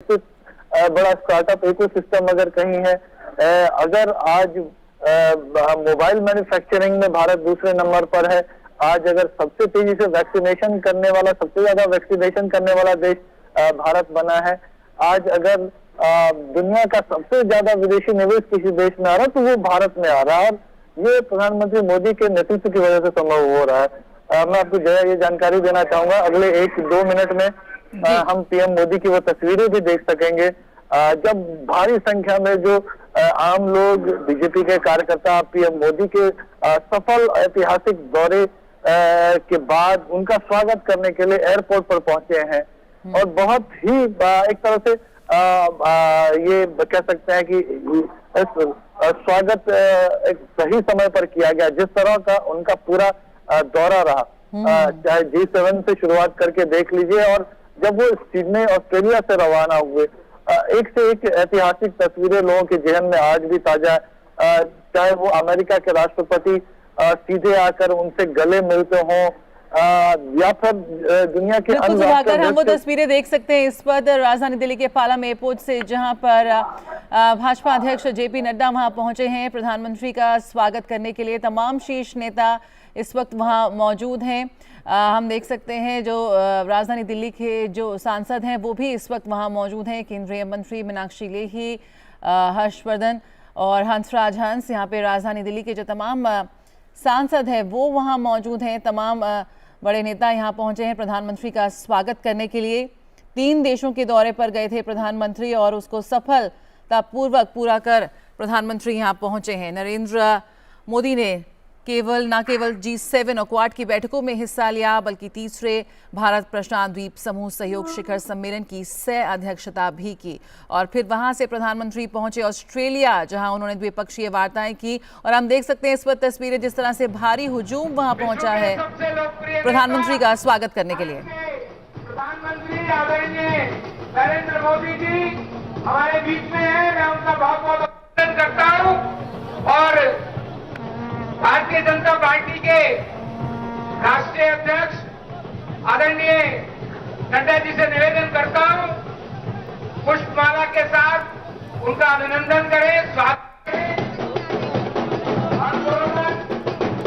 कुछ बड़ा startup ecosystem अगर कहीं है, अगर आज मोबाइल मैन्युफैक्चरिंग में भारत दूसरे नंबर पर है। आज अगर सबसे तेजी से वैक्सीनेशन करने वाला, सबसे ज्यादा वैक्सीनेशन करने वाला देश भारत बना है। आज अगर दुनिया का सबसे ज्यादा विदेशी निवेश किसी देश में आ रहा है तो वो भारत में आ रहा है, और ये प्रधानमंत्री मोदी के नेतृत्व की वजह से संभव हो रहा है। मैं आपको जया ये जानकारी देना चाहूंगा, अगले 1-2 मिनट में हम पीएम मोदी की वो तस्वीरें भी देख सकेंगे जब भारी संख्या में जो आम लोग, बीजेपी के कार्यकर्ता पीएम मोदी के सफल ऐतिहासिक दौरे के बाद उनका स्वागत करने के लिए एयरपोर्ट पर पहुंचे हैं। और बहुत ही एक तरह से ये कह सकते हैं कि स्वागत एक सही समय पर किया गया। जिस तरह का उनका पूरा दौरा रहा, चाहे G7 से शुरुआत करके देख लीजिए, और जब वो सिडनी ऑस्ट्रेलिया से रवाना हुए, एक से एक ऐतिहासिक तस्वीरें लोगों के जहन में आज भी ताजा है। चाहे वो अमेरिका के राष्ट्रपति सीधे आकर उनसे गले मिलते हों, या फिर दुनिया के अन्य राष्ट्र, हम वो तस्वीरें देख सकते हैं इस वक्त राजधानी दिल्ली के पालम एयरपोर्ट से, जहां पर भाजपा अध्यक्ष जेपी नड्डा वहां पहुंचे हैं प्रधानमंत्री का स्वागत करने के लिए। तमाम शीर्ष नेता इस वक्त वहां मौजूद हैं। हम देख सकते हैं जो राजधानी दिल्ली के जो सांसद हैं वो भी इस वक्त वहां मौजूद हैं। केंद्रीय मंत्री मीनाक्षी लेखी, हर्षवर्धन और हंसराज हंस, यहाँ पे राजधानी दिल्ली के जो तमाम सांसद हैं वो वहां मौजूद हैं। तमाम बड़े नेता यहाँ पहुंचे हैं प्रधानमंत्री का स्वागत करने के लिए। 3 देशों के दौरे पर गए थे प्रधानमंत्री और उसको सफलतापूर्वक पूरा कर प्रधानमंत्री यहाँ पहुंचे हैं। नरेंद्र मोदी ने न केवल G7 और क्वाड की बैठकों में हिस्सा लिया, बल्कि तीसरे भारत प्रशांत द्वीप समूह सहयोग शिखर सम्मेलन की सह अध्यक्षता भी की। और फिर वहां से प्रधानमंत्री पहुंचे ऑस्ट्रेलिया, जहां उन्होंने द्विपक्षीय वार्ताएं की। और हम देख सकते हैं इस वक्त तस्वीरें, जिस तरह से भारी हुजूम वहां पहुंचा है प्रधानमंत्री का स्वागत करने के लिए। प्रधानमंत्री आदरणीय नरेंद्र मोदी जी हमारे बीच में है, मैं उनका बहुत बहुत अभिनंदन करता हूं। और भारतीय जनता पार्टी के राष्ट्रीय अध्यक्ष आदरणीय नड्डा जी से निवेदन करता हूं, पुष्पमाला के साथ उनका अभिनंदन करें, स्वागत करें। हम दोनों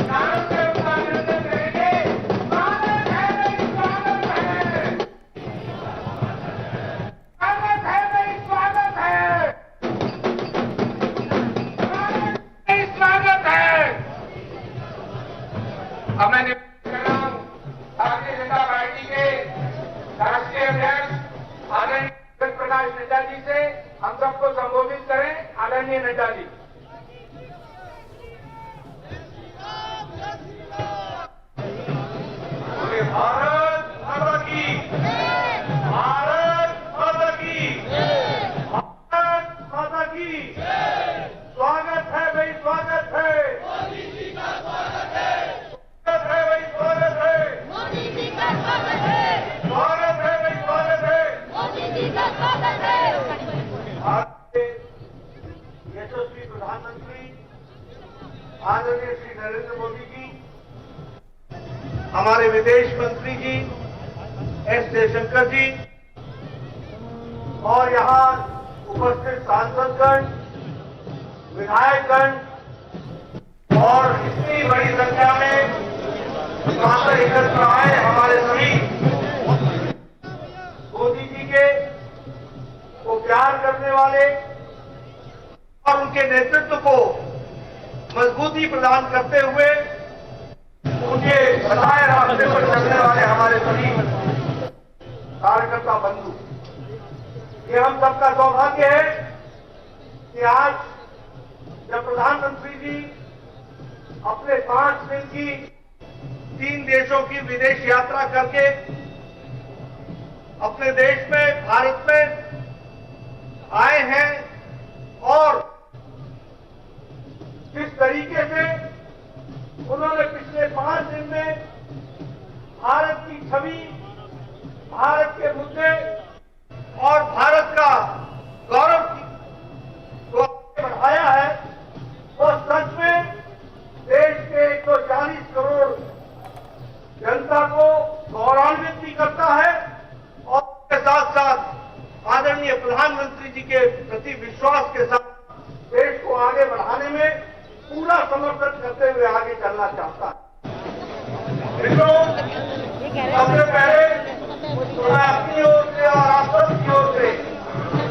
नाम से उनका अभिनंदन करेंगे। स्वागत है भाई, स्वागत है, स्वागत है भाई, स्वागत है, स्वागत है। अब मैं निवेदन कर रहा हूं भारतीय जनता पार्टी के राष्ट्रीय अध्यक्ष आदरणीय जगत प्रकाश नड्डा जी से हम सबको संबोधित करें। आदरणीय नड्डा जी। भारत माता की, भारत माता की, भारत माता की। स्वागत है भाई, स्वागत है, मोदी जी का स्वागत है, स्वागत है भाई, स्वागत है, मोदी जी का स्वागत है, स्वागत है भाई, स्वागत है, मोदी जी का स्वागत है। भारत के यशस्वी प्रधानमंत्री आदरणीय श्री नरेंद्र मोदी जी, हमारे विदेश मंत्री जी एस जयशंकर जी, और यहाँ उपस्थित सांसदगण, विधायकगण और इतनी बड़ी संख्या में वहां पर एकत्र आए हमारे सभी मोदी जी के को प्यार करने वाले और उनके नेतृत्व को मजबूती प्रदान करते हुए उनके बताए रास्ते पर चलने वाले हमारे सभी कार्यकर्ता बंधु, ये हम सबका सौभाग्य है कि आज जब प्रधानमंत्री जी अपने 5 दिन की 3 देशों की विदेश यात्रा करके अपने देश में, भारत में आए हैं, और जिस तरीके से उन्होंने पिछले 5 दिन में भारत की छवि, भारत के मुद्दे और भारत का गौरव को बढ़ाया है, वो सच में देश के 140 करोड़ जनता को गौरवान्वित भी करता है, और उसके साथ साथ प्रधानमंत्री जी के प्रति विश्वास के साथ देश को आगे बढ़ाने में पूरा समर्थन करते हुए आगे चलना चाहता है। मित्रों, सबसे पहले मैं अपनी ओर से और आप सबकी ओर से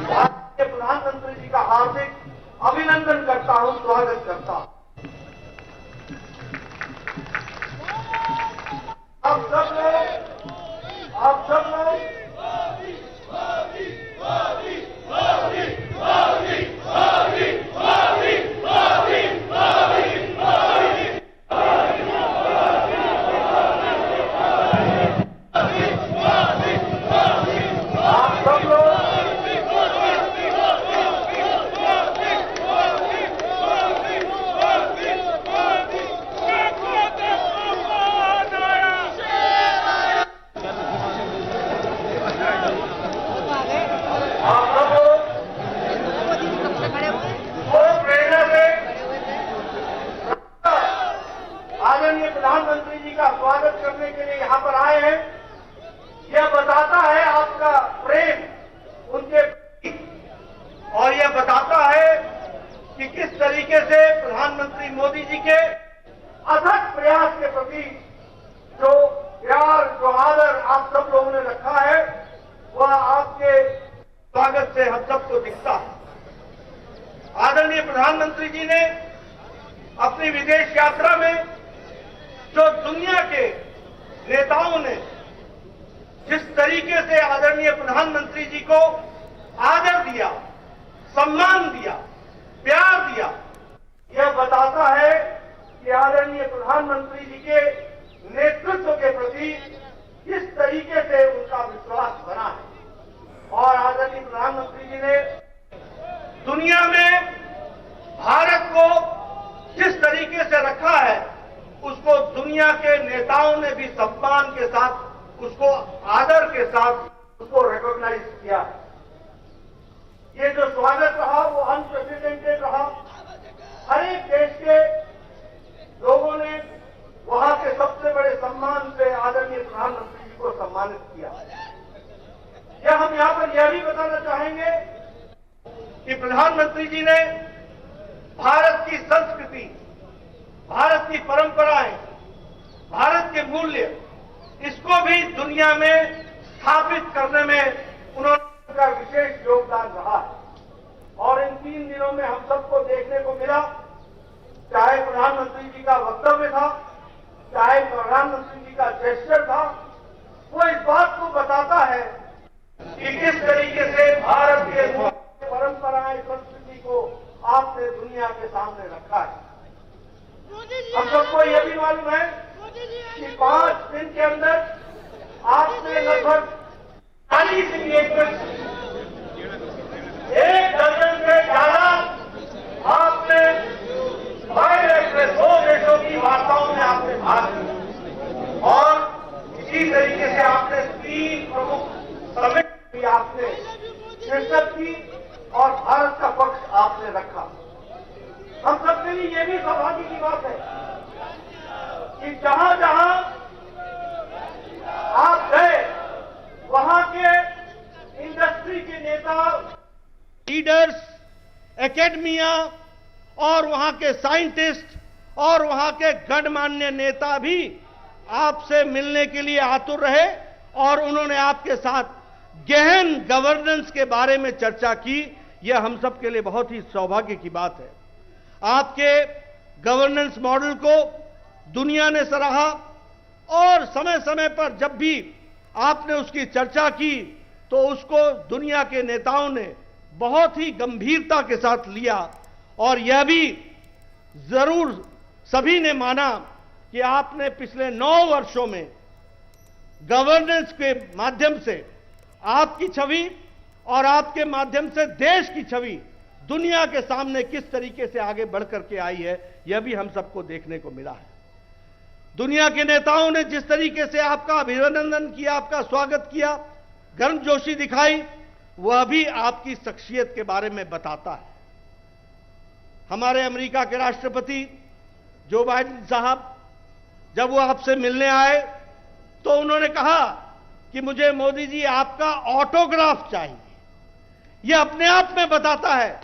भारत के प्रधानमंत्री जी का हार्दिक अभिनंदन करता हूं, स्वागत करता हूं। आप सब लोग प्रधानमंत्री जी का स्वागत करने के लिए यहां पर आए हैं। यह बताता है आपका प्रेम उनके प्रति, और यह बताता है कि किस तरीके से प्रधानमंत्री मोदी जी के अथक प्रयास के प्रति जो प्यार, जो आदर आप सब लोगों ने रखा है, वह आपके स्वागत से हम सबको दिखता है। आदरणीय प्रधानमंत्री जी ने अपनी विदेश यात्रा में जो दुनिया के नेताओं ने जिस तरीके से आदरणीय प्रधानमंत्री जी को आदर दिया, सम्मान दिया, प्यार दिया, यह बताता है कि आदरणीय प्रधानमंत्री जी के नेतृत्व के प्रति किस तरीके से उनका विश्वास बना है। और आदरणीय प्रधानमंत्री जी ने दुनिया में भारत को जिस तरीके से रखा है, उसको दुनिया के नेताओं ने भी सम्मान के साथ, उसको आदर के साथ उसको रिकॉग्नाइज किया है। ये जो स्वागत रहा वो अनप्रेसिडेंटेड रहा। हर एक देश के लोगों ने वहां के सबसे बड़े सम्मान से आदरणीय प्रधानमंत्री जी को सम्मानित किया। यह हम यहां पर यह भी बताना चाहेंगे कि प्रधानमंत्री जी ने भारत की संस्कृति, भारत की परंपराएं, भारत के मूल्य, इसको भी दुनिया में स्थापित करने में उनका विशेष योगदान रहा है। और इन 3 दिनों में हम सबको देखने को मिला, चाहे प्रधानमंत्री जी का वक्तव्य था, चाहे प्रधानमंत्री जी का जेस्चर था, वो इस बात को बताता है कि किस तरीके से भारत के परंपराएं, संस्कृति को आपने दुनिया के सामने रखा है। हम सबको यह भी मालूम है कि 5 दिन के अंदर आपने लगभग 40 एंगेजमेंट, 1 दर्जन से ज्यादा आपने में 2 देशों की वार्ताओं में आपने भाग लिया। और इसी तरीके से आपने 3 प्रमुख समिट भी आपने शिरकत की और भारत का पक्ष आपने रखा। हम सबके लिए यह भी सौभाग्य की बात है कि जहां जहां आप गए, वहां के इंडस्ट्री के नेता, लीडर्स, एकेडमिया और वहां के साइंटिस्ट और वहां के गणमान्य नेता भी आपसे मिलने के लिए आतुर रहे और उन्होंने आपके साथ गहन गवर्नेंस के बारे में चर्चा की। यह हम सब के लिए बहुत ही सौभाग्य की बात है। आपके गवर्नेंस मॉडल को दुनिया ने सराहा और समय समय पर जब भी आपने उसकी चर्चा की तो उसको दुनिया के नेताओं ने बहुत ही गंभीरता के साथ लिया और यह भी जरूर सभी ने माना कि आपने पिछले 9 वर्षों में गवर्नेंस के माध्यम से आपकी छवि और आपके माध्यम से देश की छवि दुनिया के सामने किस तरीके से आगे बढ़कर के आई है, यह भी हम सबको देखने को मिला है। दुनिया के नेताओं ने जिस तरीके से आपका अभिनंदन किया, आपका स्वागत किया, गर्मजोशी दिखाई, वह भी आपकी शख्सियत के बारे में बताता है। हमारे अमेरिका के राष्ट्रपति जो बाइडेन साहब जब वो आपसे मिलने आए तो उन्होंने कहा कि मुझे मोदी जी आपका ऑटोग्राफ चाहिए। यह अपने आप में बताता है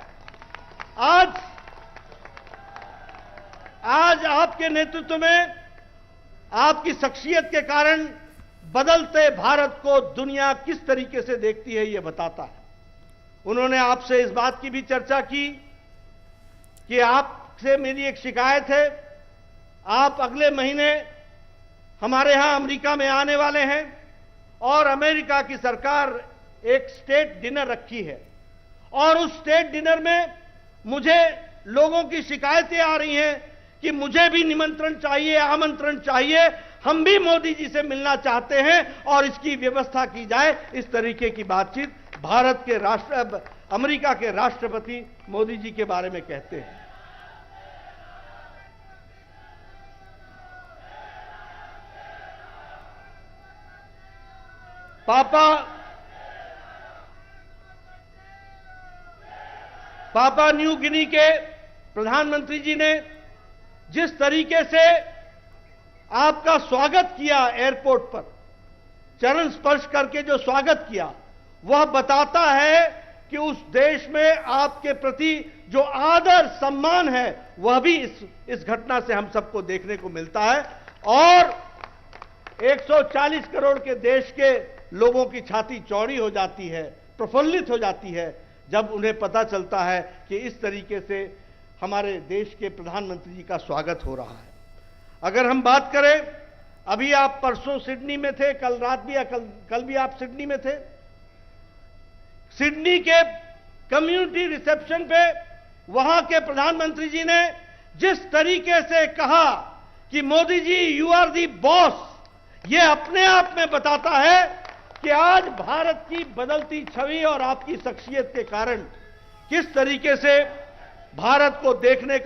आज आपके नेतृत्व में, आपकी शख्सियत के कारण बदलते भारत को दुनिया किस तरीके से देखती है, यह बताता है। उन्होंने आपसे इस बात की भी चर्चा की कि आपसे मेरी एक शिकायत है, आप अगले महीने हमारे यहां अमेरिका में आने वाले हैं और अमेरिका की सरकार एक स्टेट डिनर रखी है और उस स्टेट डिनर में मुझे लोगों की शिकायतें आ रही हैं कि मुझे भी निमंत्रण चाहिए, आमंत्रण चाहिए, हम भी मोदी जी से मिलना चाहते हैं और इसकी व्यवस्था की जाए। इस तरीके की बातचीत भारत के अमेरिका के राष्ट्रपति मोदी जी के बारे में कहते हैं। पापा न्यू गिनी के प्रधानमंत्री जी ने जिस तरीके से आपका स्वागत किया एयरपोर्ट पर, चरण स्पर्श करके जो स्वागत किया, वह बताता है कि उस देश में आपके प्रति जो आदर सम्मान है वह भी इस घटना से हम सबको देखने को मिलता है। और 140 करोड़ के देश के लोगों की छाती चौड़ी हो जाती है, प्रफुल्लित हो जाती है जब उन्हें पता चलता है कि इस तरीके से हमारे देश के प्रधानमंत्री जी का स्वागत हो रहा है। अगर हम बात करें, अभी आप परसों सिडनी में थे, कल रात भी या कल भी आप सिडनी में थे। सिडनी के कम्युनिटी रिसेप्शन पे वहां के प्रधानमंत्री जी ने जिस तरीके से कहा कि Modi ji you are the boss, यह अपने आप में बताता है कि आज भारत की बदलती छवि और आपकी शख्सियत के कारण किस तरीके से भारत को देखने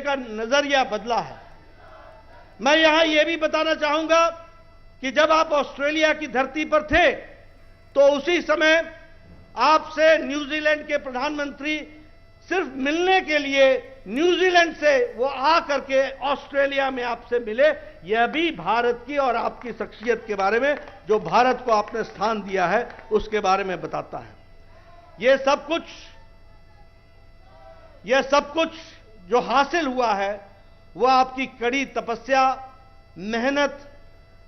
का नजरिया बदला है। मैं यहां यह भी बताना चाहूंगा कि जब आप ऑस्ट्रेलिया की धरती पर थे तो उसी समय आपसे न्यूजीलैंड के प्रधानमंत्री सिर्फ मिलने के लिए न्यूजीलैंड से वो आ करके ऑस्ट्रेलिया में आपसे मिले। यह भी भारत की और आपकी शख्सियत के बारे में, जो भारत को आपने स्थान दिया है, उसके बारे में बताता है। यह सब कुछ जो हासिल हुआ है वह आपकी कड़ी तपस्या, मेहनत,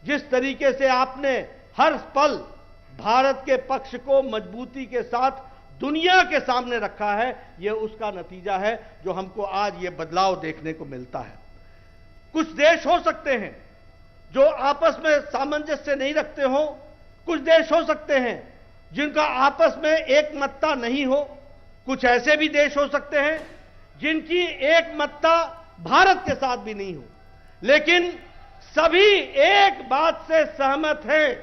जिस तरीके से आपने हर पल भारत के पक्ष को मजबूती के साथ दुनिया के सामने रखा है, यह उसका नतीजा है जो हमको आज यह बदलाव देखने को मिलता है। कुछ देश हो सकते हैं जो आपस में सामंजस्य नहीं रखते हो, कुछ देश हो सकते हैं जिनका आपस में एकमतता नहीं हो, कुछ ऐसे भी देश हो सकते हैं जिनकी एकमतता भारत के साथ भी नहीं हो, लेकिन सभी एक बात से सहमत हैं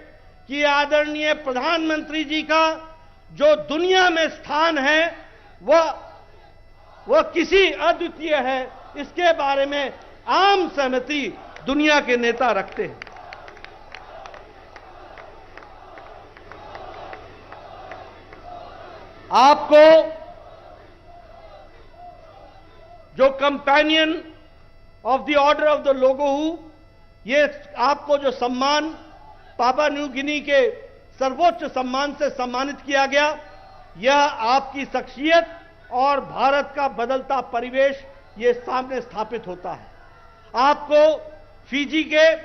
कि आदरणीय प्रधानमंत्री जी का जो दुनिया में स्थान है वह किसी अद्वितीय है। इसके बारे में आम सहमति दुनिया के नेता रखते हैं। आपको जो companion of the order of the लोगोहू, ये आपको जो सम्मान पापा न्यू गिनी के सर्वोच्च सम्मान से सम्मानित किया गया, यह आपकी शख्सियत और भारत का बदलता परिवेश ये सामने स्थापित होता है। आपको फिजी के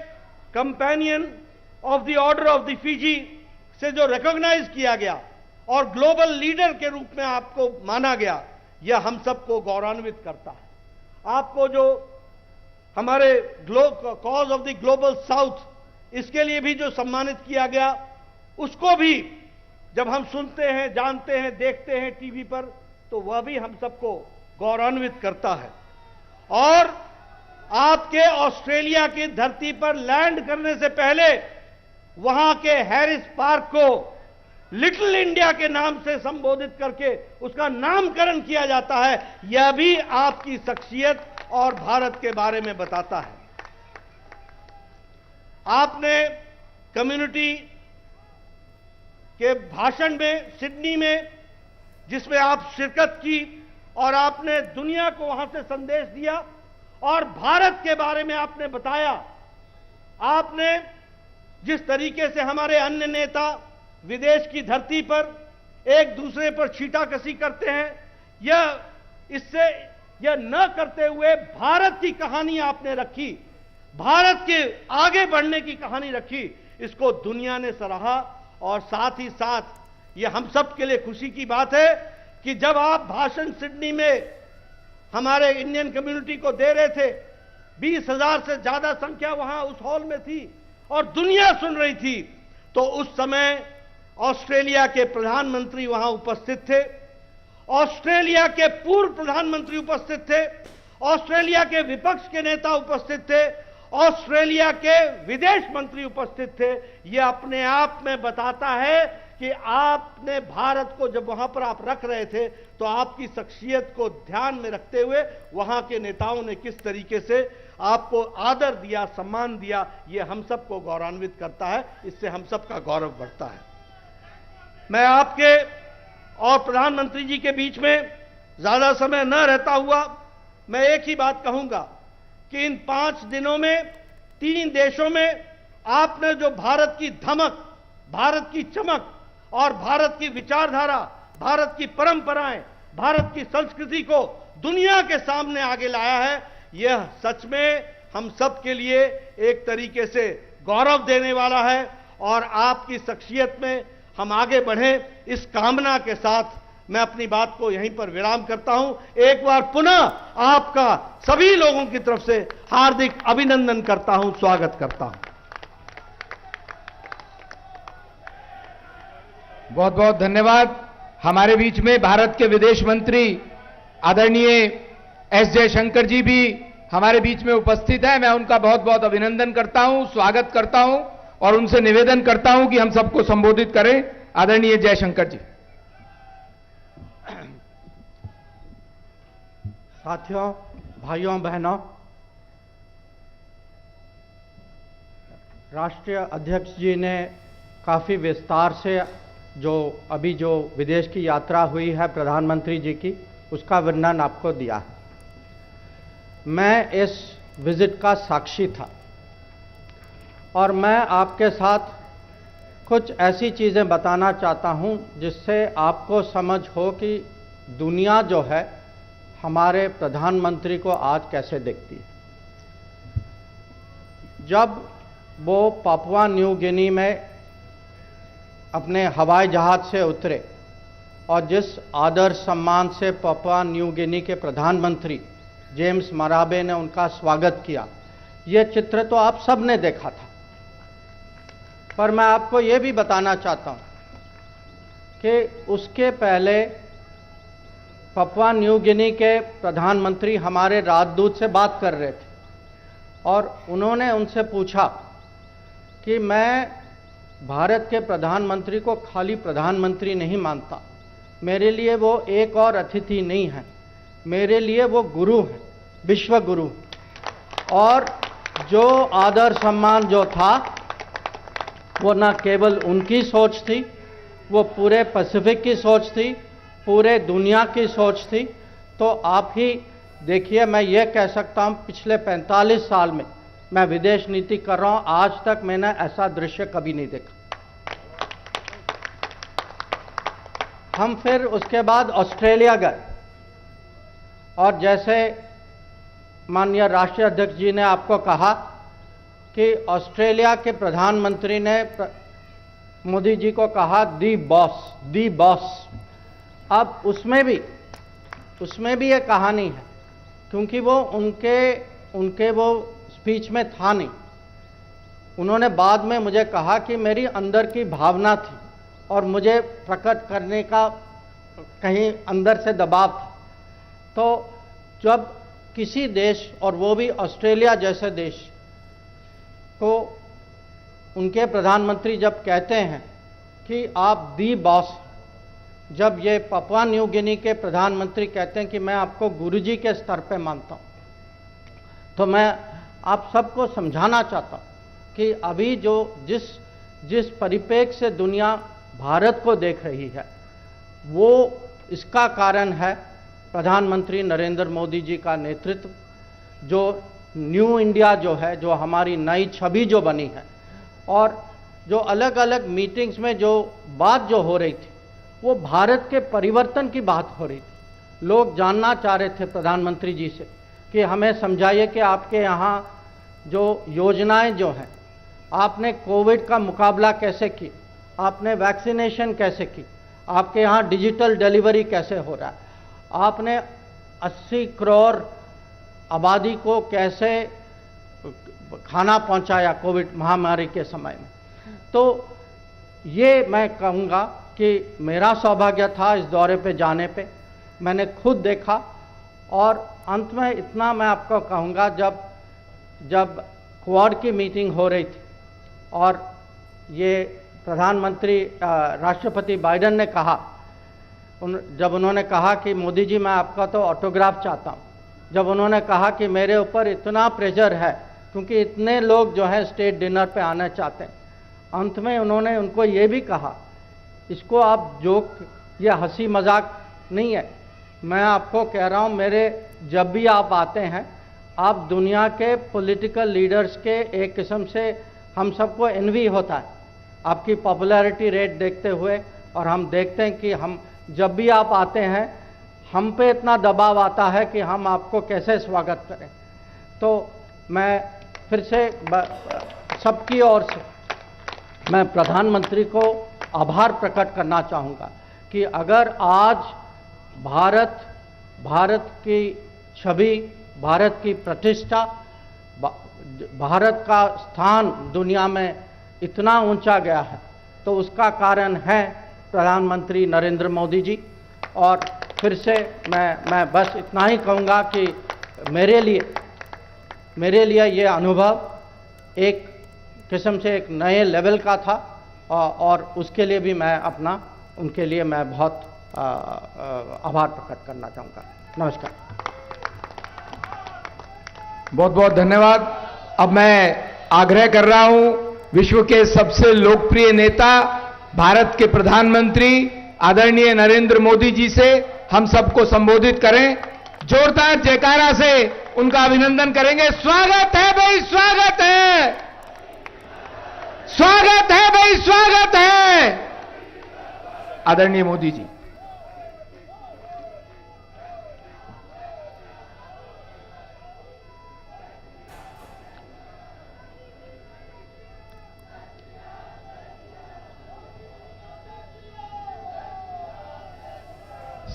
companion of the order of the Fiji से जो रिकॉग्नाइज किया गया और ग्लोबल लीडर के रूप में आपको माना गया, यह हम सबको गौरवान्वित करता है। आपको जो हमारे cause of the global south, इसके लिए भी जो सम्मानित किया गया, उसको भी जब हम सुनते हैं, जानते हैं, देखते हैं टीवी पर, तो वह भी हम सबको गौरवान्वित करता है। और आपके ऑस्ट्रेलिया की धरती पर लैंड करने से पहले वहां के हैरिस पार्क को लिटिल इंडिया के नाम से संबोधित करके उसका नामकरण किया जाता है। यह भी आपकी शख्सियत और भारत के बारे में बताता है। आपने कम्युनिटी के भाषण में सिडनी में, जिसमें आप शिरकत की और आपने दुनिया को वहां से संदेश दिया और भारत के बारे में आपने बताया। आपने जिस तरीके से हमारे अन्य नेता विदेश की धरती पर एक दूसरे पर छींटाकशी करते हैं, यह न करते हुए भारत की कहानी आपने रखी, भारत के आगे बढ़ने की कहानी रखी, इसको दुनिया ने सराहा। और साथ ही साथ यह हम सब के लिए खुशी की बात है कि जब आप भाषण सिडनी में हमारे इंडियन कम्युनिटी को दे रहे थे, 20,000 से ज्यादा संख्या वहां उस हॉल में थी और दुनिया सुन रही थी, तो उस समय ऑस्ट्रेलिया के प्रधानमंत्री वहां उपस्थित थे, ऑस्ट्रेलिया के पूर्व प्रधानमंत्री उपस्थित थे, ऑस्ट्रेलिया के विपक्ष के नेता उपस्थित थे, ऑस्ट्रेलिया के विदेश मंत्री उपस्थित थे। यह अपने आप में बताता है कि आपने भारत को जब वहां पर आप रख रहे थे तो आपकी शख्सियत को ध्यान में रखते हुए वहां के नेताओं ने किस तरीके से आपको आदर दिया, सम्मान दिया, यह हम सबको गौरवान्वित करता है, इससे हम सबका गौरव बढ़ता है। मैं आपके और प्रधानमंत्री जी के बीच में ज्यादा समय न रहता हुआ मैं एक ही बात कहूंगा कि इन 5 दिनों में 3 देशों में आपने जो भारत की धमक, भारत की चमक और भारत की विचारधारा, भारत की परंपराएं, भारत की संस्कृति को दुनिया के सामने आगे लाया है, यह सच में हम सब के लिए एक तरीके से गौरव देने वाला है। और आपकी शख्सियत में हम आगे बढ़ें, इस कामना के साथ मैं अपनी बात को यहीं पर विराम करता हूं। एक बार पुनः आपका सभी लोगों की तरफ से हार्दिक अभिनंदन करता हूं, स्वागत करता हूं। बहुत बहुत धन्यवाद। हमारे बीच में भारत के विदेश मंत्री आदरणीय एस जयशंकर जी भी हमारे बीच में उपस्थित हैं। मैं उनका बहुत बहुत अभिनंदन करता हूं, स्वागत करता हूं और उनसे निवेदन करता हूं कि हम सबको संबोधित करें। आदरणीय जयशंकर जी। साथियों, भाइयों बहनों, राष्ट्रीय अध्यक्ष जी ने काफी विस्तार से अभी जो विदेश की यात्रा हुई है प्रधानमंत्री जी की, उसका वर्णन आपको दिया है। मैं इस विजिट का साक्षी था और मैं आपके साथ कुछ ऐसी चीजें बताना चाहता हूं जिससे आपको समझ हो कि दुनिया जो है हमारे प्रधानमंत्री को आज कैसे देखती है। जब वो पापुआ न्यू गिनी में अपने हवाई जहाज से उतरे और जिस आदर सम्मान से पापुआ न्यू गिनी के प्रधानमंत्री जेम्स मराबे ने उनका स्वागत किया, यह चित्र तो आप सब ने देखा था। पर मैं आपको यह भी बताना चाहता हूं कि उसके पहले पापुआ न्यू गिनी के प्रधानमंत्री हमारे राजदूत से बात कर रहे थे और उन्होंने उनसे पूछा कि मैं भारत के प्रधानमंत्री को खाली प्रधानमंत्री नहीं मानता, मेरे लिए वो एक और अतिथि नहीं है, मेरे लिए वो गुरु है, विश्व गुरु। और जो आदर सम्मान जो था वो न केवल उनकी सोच थी, वो पूरे पैसिफिक की सोच थी, पूरे दुनिया की सोच थी। तो आप ही देखिए, मैं ये कह सकता हूँ पिछले 45 साल में मैं विदेश नीति कर रहा हूँ, आज तक मैंने ऐसा दृश्य कभी नहीं देखा। हम फिर उसके बाद ऑस्ट्रेलिया गए और जैसे माननीय राष्ट्रीय अध्यक्ष जी ने आपको कहा कि ऑस्ट्रेलिया के प्रधानमंत्री ने मोदी जी को कहा दी बॉस। अब उसमें भी एक कहानी है, क्योंकि वो उनके वो स्पीच में था नहीं। उन्होंने बाद में मुझे कहा कि मेरी अंदर की भावना थी और मुझे प्रकट करने का कहीं अंदर से दबाव था। तो जब किसी देश, और वो भी ऑस्ट्रेलिया जैसे देश को, उनके प्रधानमंत्री जब कहते हैं कि आप दी बॉस, जब ये पापुआ न्यू गिनी के प्रधानमंत्री कहते हैं कि मैं आपको गुरुजी के स्तर पे मानता हूं, तो मैं आप सबको समझाना चाहता हूं कि अभी जो जिस परिप्रेक्ष्य से दुनिया भारत को देख रही है, वो इसका कारण है प्रधानमंत्री नरेंद्र मोदी जी का नेतृत्व। जो न्यू इंडिया जो है, जो हमारी नई छवि जो बनी है, और जो अलग अलग मीटिंग्स में जो बात जो हो रही थी वो भारत के परिवर्तन की बात हो रही थी। लोग जानना चाह रहे थे प्रधानमंत्री जी से कि हमें समझाइए कि आपके यहाँ जो योजनाएं जो हैं, आपने कोविड का मुकाबला कैसे की, आपने वैक्सीनेशन कैसे की, आपके यहाँ डिजिटल डिलीवरी कैसे हो रहा है, आपने 80 करोड़ आबादी को कैसे खाना पहुंचाया कोविड महामारी के समय में। तो ये मैं कहूँगा कि मेरा सौभाग्य था इस दौरे पे जाने पे, मैंने खुद देखा। और अंत में इतना मैं आपको कहूँगा, जब क्वाड की मीटिंग हो रही थी और ये प्रधानमंत्री राष्ट्रपति बाइडेन ने कहा, जब उन्होंने कहा कि मोदी जी मैं आपका तो ऑटोग्राफ चाहता हूँ, जब उन्होंने कहा कि मेरे ऊपर इतना प्रेशर है क्योंकि इतने लोग जो है स्टेट डिनर पे आना चाहते हैं, अंत में उन्होंने उनको ये भी कहा, इसको आप जोक या हंसी मजाक नहीं है, मैं आपको कह रहा हूँ, मेरे जब भी आप आते हैं, आप दुनिया के पॉलिटिकल लीडर्स के एक किस्म से हम सबको एनवी होता है आपकी पॉपुलैरिटी रेट देखते हुए। और हम देखते हैं कि हम जब भी आप आते हैं हम पे इतना दबाव आता है कि हम आपको कैसे स्वागत करें। तो मैं फिर से सबकी ओर से मैं प्रधानमंत्री को आभार प्रकट करना चाहूँगा कि अगर आज भारत की छवि, भारत की प्रतिष्ठा, भारत का स्थान दुनिया में इतना ऊंचा गया है तो उसका कारण है प्रधानमंत्री नरेंद्र मोदी जी। और फिर से मैं बस इतना ही कहूँगा कि मेरे लिए ये अनुभव एक किस्म से एक नए लेवल का था और उसके लिए भी मैं उनके लिए मैं बहुत आभार प्रकट करना चाहूँगा। नमस्कार। बहुत बहुत धन्यवाद। अब मैं आग्रह कर रहा हूं विश्व के सबसे लोकप्रिय नेता भारत के प्रधानमंत्री आदरणीय नरेंद्र मोदी जी से हम सबको संबोधित करें। जोरदार जयकारा से उनका अभिनंदन करेंगे। स्वागत है भाई, स्वागत है, स्वागत है भाई, स्वागत है आदरणीय मोदी जी।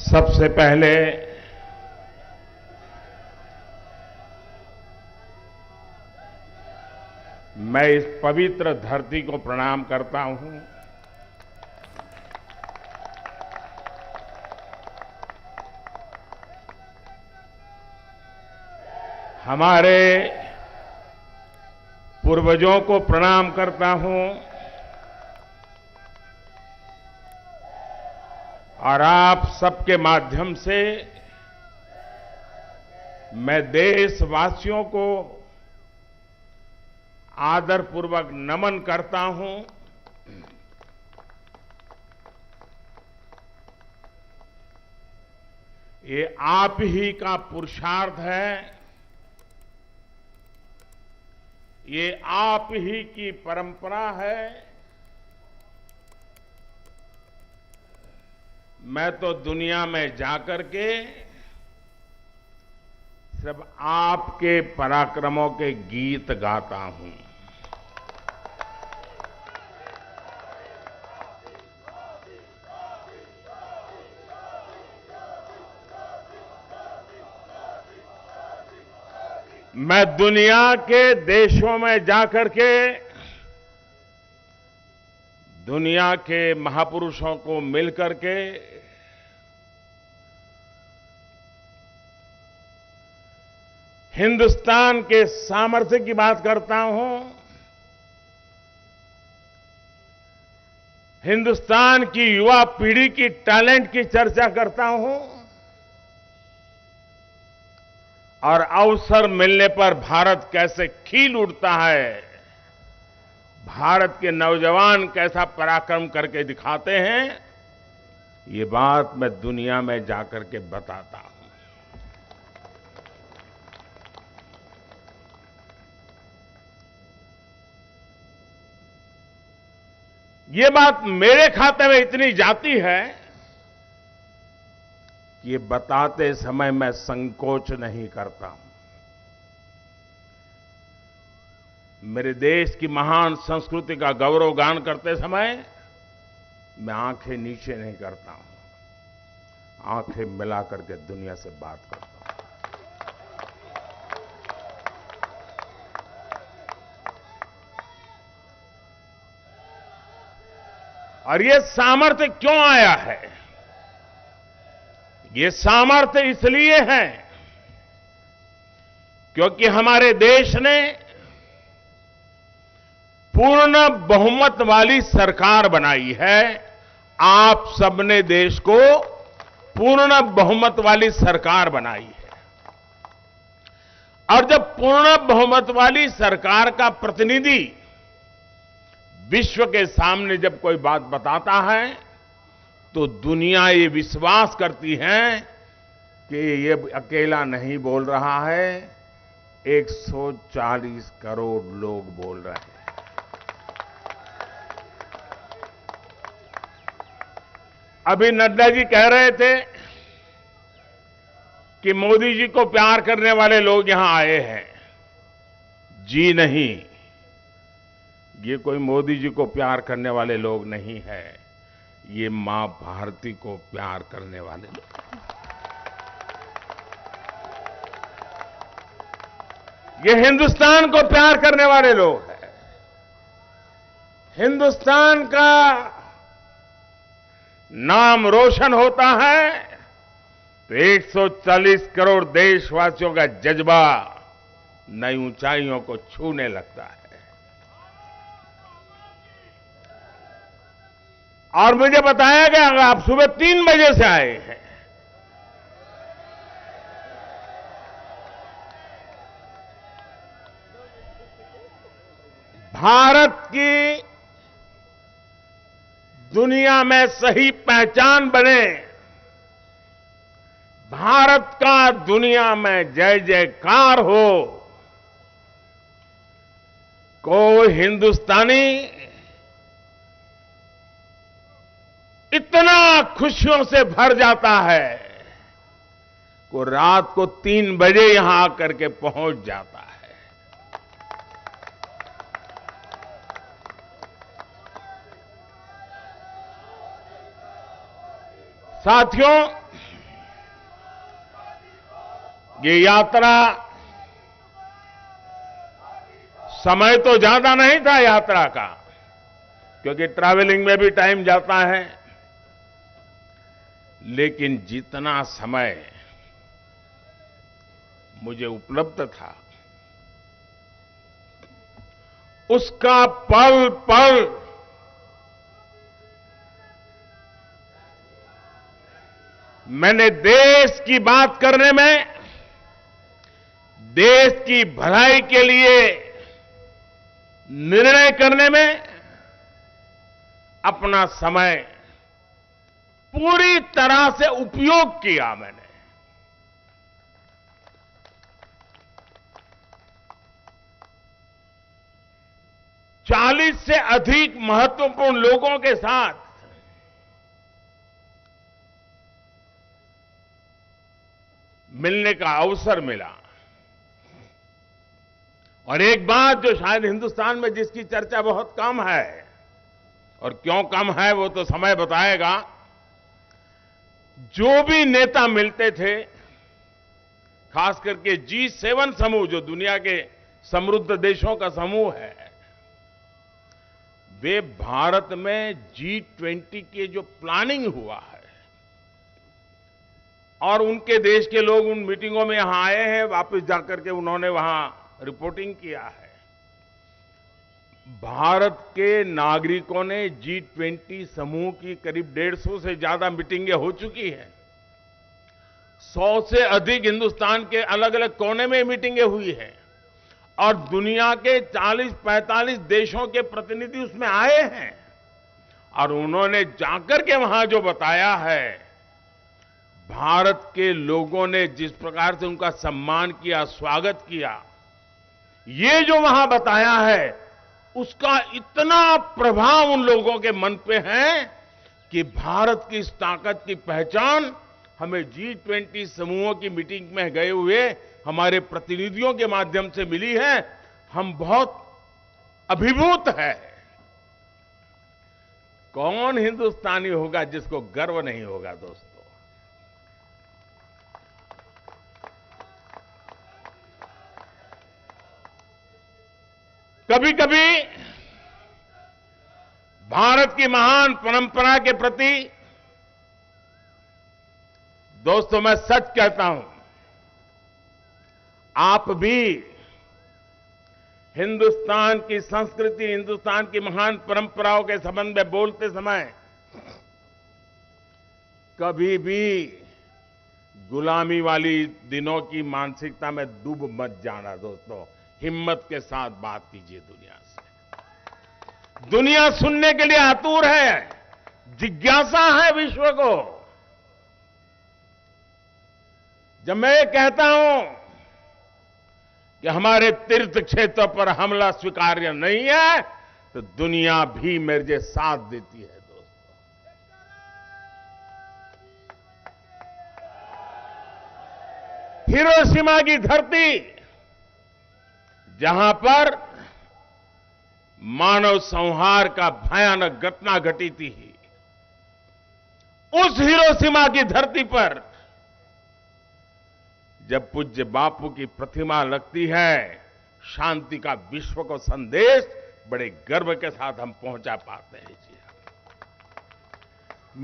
सबसे पहले मैं इस पवित्र धरती को प्रणाम करता हूं। हमारे पूर्वजों को प्रणाम करता हूं और आप सबके माध्यम से मैं देशवासियों को आदरपूर्वक नमन करता हूं। ये आप ही का पुरुषार्थ है, ये आप ही की परंपरा है। मैं तो दुनिया में जाकर के सब आपके पराक्रमों के गीत गाता हूं। मैं दुनिया के देशों में जाकर के दुनिया के महापुरुषों को मिलकर के हिंदुस्तान के सामर्थ्य की बात करता हूं, हिंदुस्तान की युवा पीढ़ी की टैलेंट की चर्चा करता हूं और अवसर मिलने पर भारत कैसे खिल उठता है, भारत के नौजवान कैसा पराक्रम करके दिखाते हैं, ये बात मैं दुनिया में जाकर के बताता हूं। ये बात मेरे खाते में इतनी जाती है कि ये बताते समय मैं संकोच नहीं करता हूं। मेरे देश की महान संस्कृति का गौरवगान करते समय मैं आंखें नीचे नहीं करता हूं, आंखें मिला करके दुनिया से बात करता हूं। और ये सामर्थ्य क्यों आया है? ये सामर्थ्य इसलिए है क्योंकि हमारे देश ने पूर्ण बहुमत वाली सरकार बनाई है। आप सबने देश को पूर्ण बहुमत वाली सरकार बनाई है। और जब पूर्ण बहुमत वाली सरकार का प्रतिनिधि विश्व के सामने जब कोई बात बताता है तो दुनिया ये विश्वास करती है कि ये अकेला नहीं बोल रहा है, 140 करोड़ लोग बोल रहे हैं। अभी नड्डा जी कह रहे थे कि मोदी जी को प्यार करने वाले लोग यहां आए हैं। जी नहीं, ये कोई मोदी जी को प्यार करने वाले लोग नहीं है, ये मां भारती को प्यार करने वाले लोग। ये हिंदुस्तान को प्यार करने वाले लोग हैं। हिंदुस्तान का नाम रोशन होता है तो 140 करोड़ देशवासियों का जज्बा नई ऊंचाइयों को छूने लगता है। और मुझे बताया गया कि आप सुबह 3 बजे से आए हैं। भारत की दुनिया में सही पहचान बने, भारत का दुनिया में जय जयकार हो, कोई हिंदुस्तानी इतना खुशियों से भर जाता है कि रात को 3 बजे यहां आकर के पहुंच जाता है। साथियों, ये यात्रा समय तो ज्यादा नहीं था यात्रा का, क्योंकि ट्रैवलिंग में भी टाइम जाता है, लेकिन जितना समय मुझे उपलब्ध था उसका पल पल मैंने देश की बात करने में, देश की भलाई के लिए निर्णय करने में अपना समय पूरी तरह से उपयोग किया। मैंने चालीस से अधिक महत्वपूर्ण लोगों के साथ मिलने का अवसर मिला। और एक बात जो शायद हिंदुस्तान में जिसकी चर्चा बहुत कम है, और क्यों कम है वो तो समय बताएगा, जो भी नेता मिलते थे, खास करके G7 समूह जो दुनिया के समृद्ध देशों का समूह है, वे भारत में G20 के जो प्लानिंग हुआ है और उनके देश के लोग उन मीटिंगों में यहां आए हैं, वापस जाकर के उन्होंने वहां रिपोर्टिंग किया है। भारत के नागरिकों ने G20 समूह की करीब 150 से ज्यादा मीटिंगें हो चुकी हैं। 100 से अधिक हिंदुस्तान के अलग अलग कोने में मीटिंगें हुई हैं और दुनिया के 40-45 देशों के प्रतिनिधि उसमें आए हैं। और उन्होंने जाकर के वहां जो बताया है, भारत के लोगों ने जिस प्रकार से उनका सम्मान किया, स्वागत किया, ये जो वहां बताया है, उसका इतना प्रभाव उन लोगों के मन पे है कि भारत की इस ताकत की पहचान हमें G20 समूहों की मीटिंग में गए हुए हमारे प्रतिनिधियों के माध्यम से मिली है। हम बहुत अभिभूत है। कौन हिंदुस्तानी होगा जिसको गर्व नहीं होगा दोस्तों। कभी कभी भारत की महान परंपरा के प्रति दोस्तों मैं सच कहता हूं, आप भी हिंदुस्तान की संस्कृति, हिंदुस्तान की महान परंपराओं के संबंध में बोलते समय कभी भी गुलामी वाली दिनों की मानसिकता में डूब मत जाना दोस्तों। हिम्मत के साथ बात कीजिए दुनिया से। दुनिया सुनने के लिए आतुर है, जिज्ञासा है विश्व को। जब मैं ये कहता हूं कि हमारे तीर्थ क्षेत्र पर हमला स्वीकार्य नहीं है, तो दुनिया भी मेरे साथ देती है दोस्तों। हिरोशिमा की धरती, जहां पर मानव संहार का भयानक घटना घटी थी, उस हिरोशिमा की धरती पर जब पूज्य बापू की प्रतिमा लगती है, शांति का विश्व को संदेश बड़े गर्व के साथ हम पहुंचा पाते हैं। जी,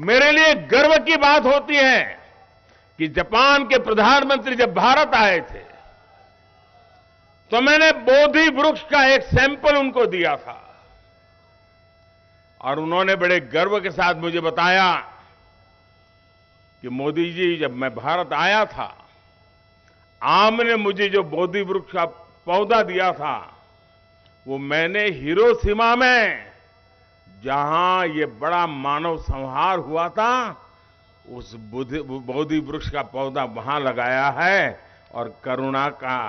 मेरे लिए गर्व की बात होती है कि जापान के प्रधानमंत्री जब भारत आए थे, तो मैंने बोधि वृक्ष का एक सैंपल उनको दिया था और उन्होंने बड़े गर्व के साथ मुझे बताया कि मोदी जी, जब मैं भारत आया था, आपने मुझे जो बोधि वृक्ष का पौधा दिया था, वो मैंने हिरोशिमा में, जहां ये बड़ा मानव संहार हुआ था, उस बोधि वृक्ष का पौधा वहां लगाया है और करुणा का,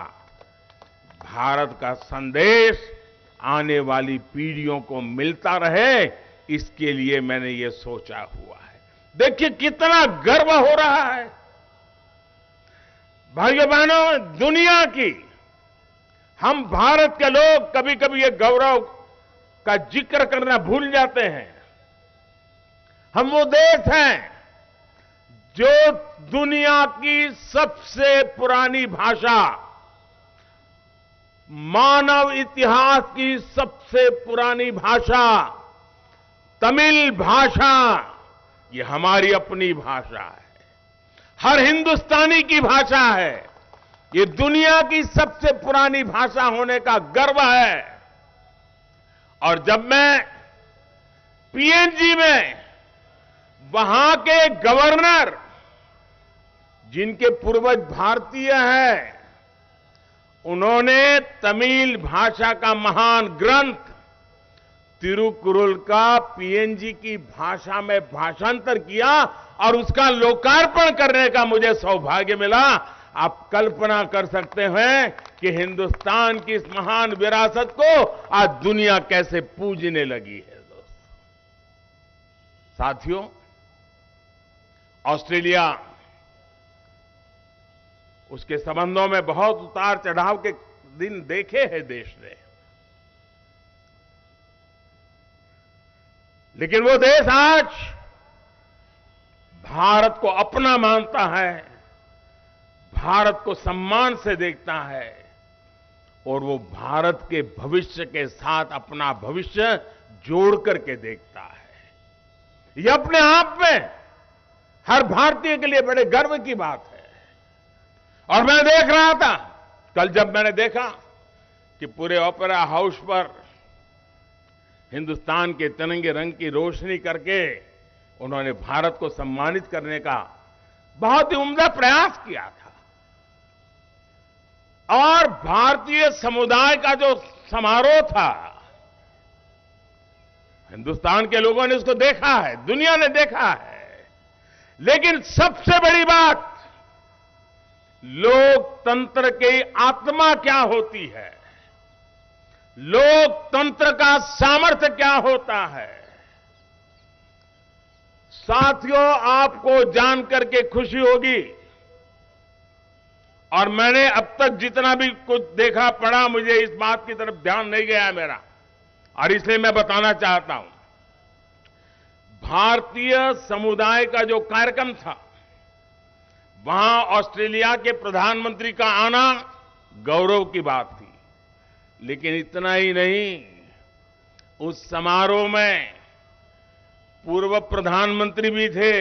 भारत का संदेश आने वाली पीढ़ियों को मिलता रहे, इसके लिए मैंने ये सोचा हुआ है। देखिए कितना गर्व हो रहा है भाइयों बहनों। दुनिया की, हम भारत के लोग कभी कभी ये गौरव का जिक्र करना भूल जाते हैं। हम वो देश हैं जो दुनिया की सबसे पुरानी भाषा, मानव इतिहास की सबसे पुरानी भाषा तमिल भाषा, ये हमारी अपनी भाषा है, हर हिंदुस्तानी की भाषा है। ये दुनिया की सबसे पुरानी भाषा होने का गर्व है। और जब मैं पीएनजी में वहां के गवर्नर, जिनके पूर्वज भारतीय हैं, उन्होंने तमिल भाषा का महान ग्रंथ तिरुकुरल का पीएनजी की भाषा में भाषांतर किया और उसका लोकार्पण करने का मुझे सौभाग्य मिला। आप कल्पना कर सकते हैं कि हिंदुस्तान की इस महान विरासत को आज दुनिया कैसे पूजने लगी है। दोस्तों, साथियों, ऑस्ट्रेलिया, उसके संबंधों में बहुत उतार चढ़ाव के दिन देखे हैं देश ने, लेकिन वो देश आज भारत को अपना मानता है, भारत को सम्मान से देखता है और वो भारत के भविष्य के साथ अपना भविष्य जोड़ करके देखता है। ये अपने आप में हर भारतीय के लिए बड़े गर्व की बात है। और मैं देख रहा था कल, जब मैंने देखा कि पूरे ओपेरा हाउस पर हिंदुस्तान के तिरंगे रंग की रोशनी करके उन्होंने भारत को सम्मानित करने का बहुत ही उम्दा प्रयास किया था। और भारतीय समुदाय का जो समारोह था, हिंदुस्तान के लोगों ने उसको देखा है, दुनिया ने देखा है। लेकिन सबसे बड़ी बात, लोकतंत्र की आत्मा क्या होती है, लोकतंत्र का सामर्थ्य क्या होता है। साथियों, आपको जानकर के खुशी होगी, और मैंने अब तक जितना भी कुछ देखा पढ़ा, मुझे इस बात की तरफ ध्यान नहीं गया मेरा, और इसलिए मैं बताना चाहता हूं। भारतीय समुदाय का जो कार्यक्रम था, वहां ऑस्ट्रेलिया के प्रधानमंत्री का आना गौरव की बात थी। लेकिन इतना ही नहीं, उस समारोह में पूर्व प्रधानमंत्री भी थे।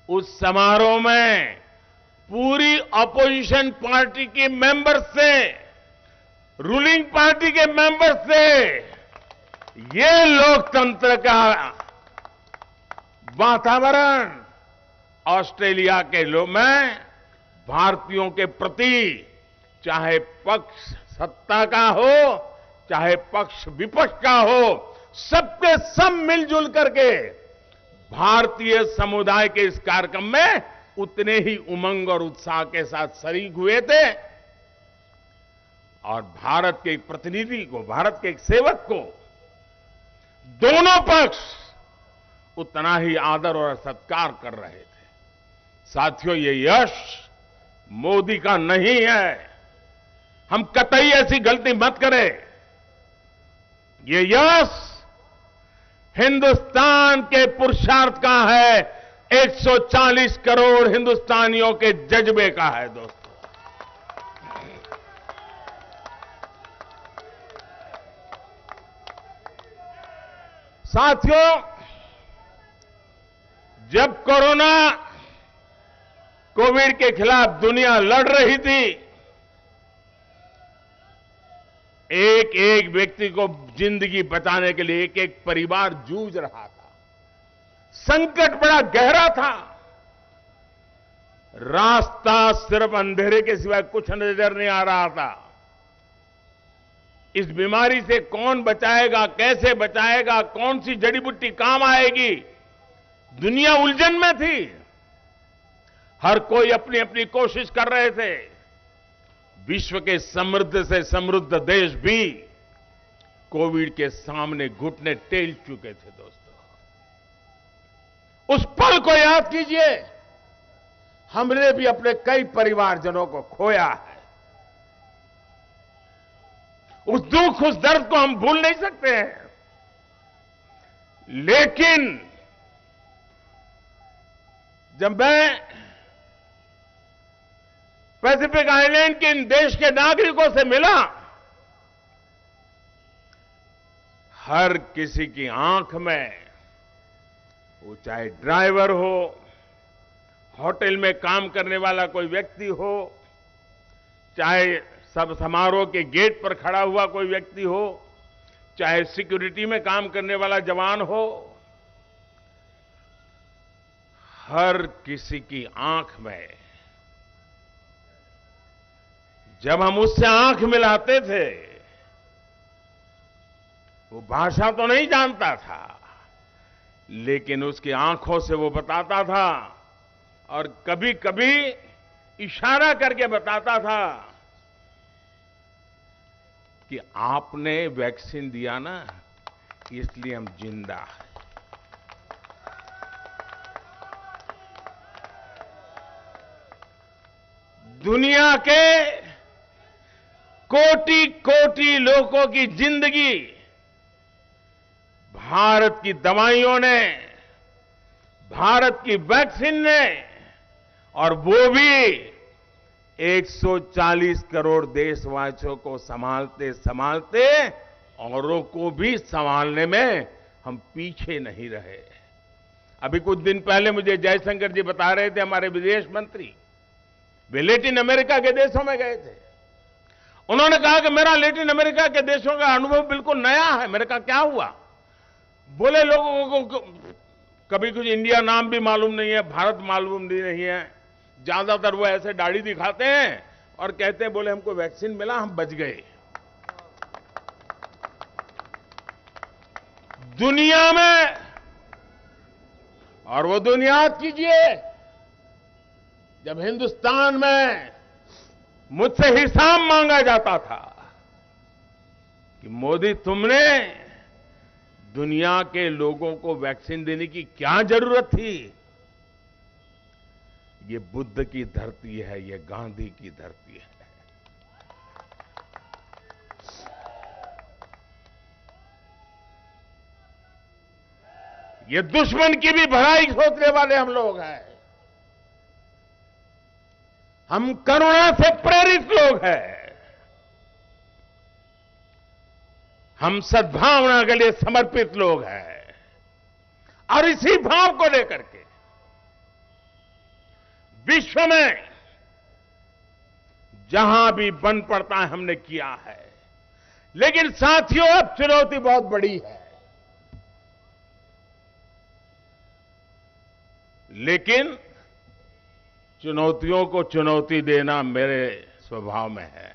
उस समारोह में पूरी अपोजिशन पार्टी के मेंबर से, रूलिंग पार्टी के मेंबर से, ये लोकतंत्र का वातावरण ऑस्ट्रेलिया के लोग में भारतीयों के प्रति, चाहे पक्ष सत्ता का हो, चाहे पक्ष विपक्ष का हो, सबके सब मिलजुल करके भारतीय समुदाय के इस कार्यक्रम में उतने ही उमंग और उत्साह के साथ शरीक हुए थे। और भारत के एक प्रतिनिधि को, भारत के एक सेवक को दोनों पक्ष उतना ही आदर और सत्कार कर रहे थे। साथियों, ये यश मोदी का नहीं है। हम कतई ऐसी गलती मत करें। ये यश हिंदुस्तान के पुरुषार्थ का है, 140 करोड़ हिंदुस्तानियों के जज्बे का है। दोस्तों, साथियों, जब कोविड के खिलाफ दुनिया लड़ रही थी, एक एक व्यक्ति को जिंदगी बचाने के लिए एक एक परिवार जूझ रहा था। संकट बड़ा गहरा था। रास्ता सिर्फ अंधेरे के सिवाय कुछ नजर नहीं आ रहा था। इस बीमारी से कौन बचाएगा, कैसे बचाएगा, कौन सी जड़ी बूटी काम आएगी, दुनिया उलझन में थी। हर कोई अपनी अपनी कोशिश कर रहे थे। विश्व के समृद्ध से समृद्ध देश भी कोविड के सामने घुटने टेल चुके थे। दोस्तों, उस पल को याद कीजिए। हमने भी अपने कई परिवारजनों को खोया है। उस दुख, उस दर्द को हम भूल नहीं सकते हैं। लेकिन जब मैं पैसिफिक आइलैंड के इन देश के नागरिकों से मिला, हर किसी की आंख में, वो चाहे ड्राइवर हो, होटल में काम करने वाला कोई व्यक्ति हो, चाहे सब समारोह के गेट पर खड़ा हुआ कोई व्यक्ति हो, चाहे सिक्योरिटी में काम करने वाला जवान हो, हर किसी की आंख में, जब हम उससे आंख मिलाते थे, वो भाषा तो नहीं जानता था, लेकिन उसकी आंखों से वो बताता था, और कभी कभी इशारा करके बताता था कि आपने वैक्सीन दिया ना, इसलिए हम जिंदा हैं। दुनिया के कोटि कोटि लोगों की जिंदगी भारत की दवाइयों ने, भारत की वैक्सीन ने, और वो भी 140 करोड़ देशवासियों को संभालते संभालते औरों को भी संभालने में हम पीछे नहीं रहे। अभी कुछ दिन पहले मुझे जयशंकर जी बता रहे थे, हमारे विदेश मंत्री, वे लैटिन अमेरिका के देशों में गए थे। उन्होंने कहा कि मेरा लैटिन अमेरिका के देशों का अनुभव बिल्कुल नया है। मैंने कहा क्या हुआ? बोले लोगों को कभी कुछ इंडिया नाम भी मालूम नहीं है, भारत मालूम भी नहीं है। ज्यादातर वो ऐसे दाढ़ी दिखाते हैं और कहते हैं, बोले हमको वैक्सीन मिला, हम बच गए। दुनिया में, और वो दुनिया याद कीजिए, जब हिंदुस्तान में मुझसे हिसाब मांगा जाता था, कि मोदी तुमने दुनिया के लोगों को वैक्सीन देने की क्या जरूरत थी। ये बुद्ध की धरती है, ये गांधी की धरती है। ये दुश्मन की भी भलाई सोचने वाले हम लोग हैं। हम करुणा से प्रेरित लोग हैं। हम सद्भावना के लिए समर्पित लोग हैं। और इसी भाव को लेकर के विश्व में जहां भी बन पड़ता है हमने किया है। लेकिन साथियों, अब चुनौती बहुत बड़ी है। लेकिन चुनौतियों को चुनौती देना मेरे स्वभाव में है।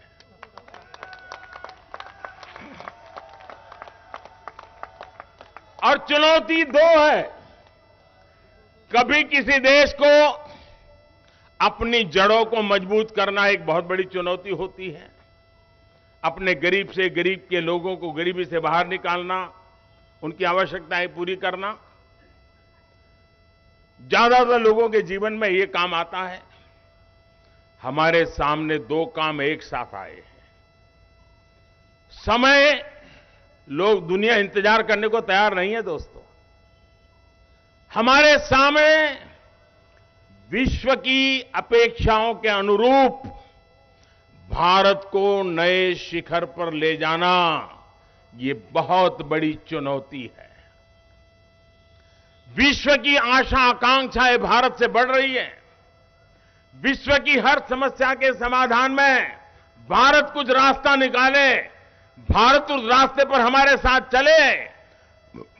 और चुनौती दो है। कभी किसी देश को अपनी जड़ों को मजबूत करना एक बहुत बड़ी चुनौती होती है। अपने गरीब से गरीब के लोगों को गरीबी से बाहर निकालना, उनकी आवश्यकताएं पूरी करना। ज्यादातर लोगों के जीवन में ये काम आता है। हमारे सामने दो काम एक साथ आए हैं। समय, लोग दुनिया इंतजार करने को तैयार नहीं है दोस्तों। हमारे सामने विश्व की अपेक्षाओं के अनुरूप भारत को नए शिखर पर ले जाना, ये बहुत बड़ी चुनौती है। विश्व की आशा आकांक्षाएं भारत से बढ़ रही है। विश्व की हर समस्या के समाधान में भारत कुछ रास्ता निकाले, भारत उस रास्ते पर हमारे साथ चले।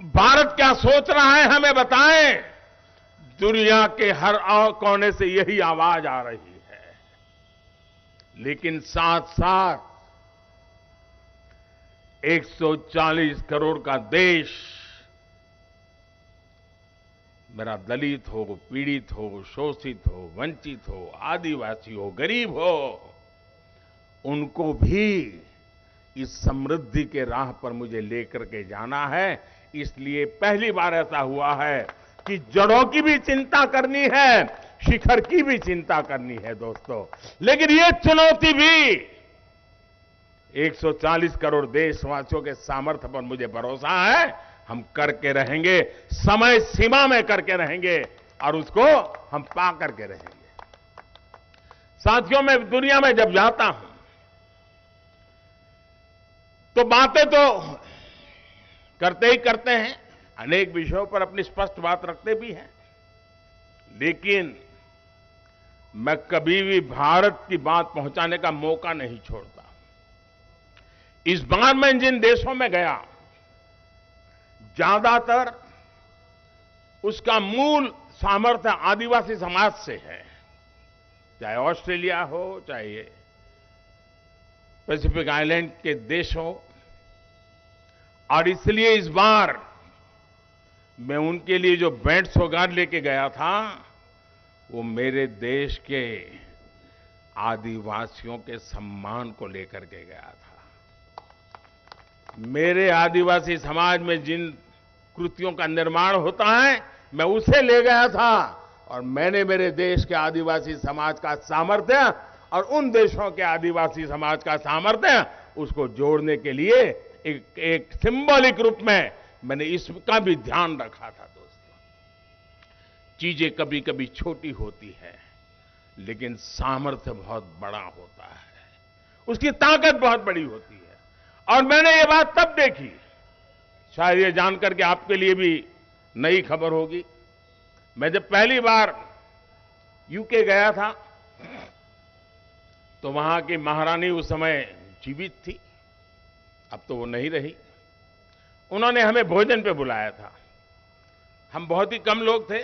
भारत क्या सोच रहा है हमें बताएं। दुनिया के हर कोने से यही आवाज आ रही है। लेकिन साथ साथ 140 करोड़ का देश, मेरा दलित हो, पीड़ित हो, शोषित हो, वंचित हो, आदिवासी हो, गरीब हो, उनको भी इस समृद्धि के राह पर मुझे लेकर के जाना है। इसलिए पहली बार ऐसा हुआ है कि जड़ों की भी चिंता करनी है, शिखर की भी चिंता करनी है दोस्तों। लेकिन ये चुनौती भी 140 करोड़ देशवासियों के सामर्थ्य पर मुझे भरोसा है, हम करके रहेंगे, समय सीमा में करके रहेंगे और उसको हम पा करके रहेंगे। साथियों, मैं दुनिया में जब जाता हूं तो बातें तो करते ही करते हैं, अनेक विषयों पर अपनी स्पष्ट बात रखते भी हैं। लेकिन मैं कभी भी भारत की बात पहुंचाने का मौका नहीं छोड़ता। इस बार मैं जिन देशों में गया, ज्यादातर उसका मूल सामर्थ्य आदिवासी समाज से है। चाहे ऑस्ट्रेलिया हो, चाहे पैसिफिक आइलैंड के देश हो। और इसलिए इस बार मैं उनके लिए जो भेंट सौगात लेके गया था, वो मेरे देश के आदिवासियों के सम्मान को लेकर के गया था। मेरे आदिवासी समाज में जिन कृतियों का निर्माण होता है, मैं उसे ले गया था। और मैंने मेरे देश के आदिवासी समाज का सामर्थ्य और उन देशों के आदिवासी समाज का सामर्थ्य, उसको जोड़ने के लिए एक सिंबॉलिक रूप में मैंने इसका भी ध्यान रखा था दोस्तों। चीजें कभी कभी छोटी होती है, लेकिन सामर्थ्य बहुत बड़ा होता है, उसकी ताकत बहुत बड़ी होती है। और मैंने ये बात तब देखी, शायद ये जानकर के आपके लिए भी नई खबर होगी। मैं जब पहली बार यूके गया था, तो वहां की महारानी उस समय जीवित थी, अब तो वो नहीं रही। उन्होंने हमें भोजन पे बुलाया था। हम बहुत ही कम लोग थे।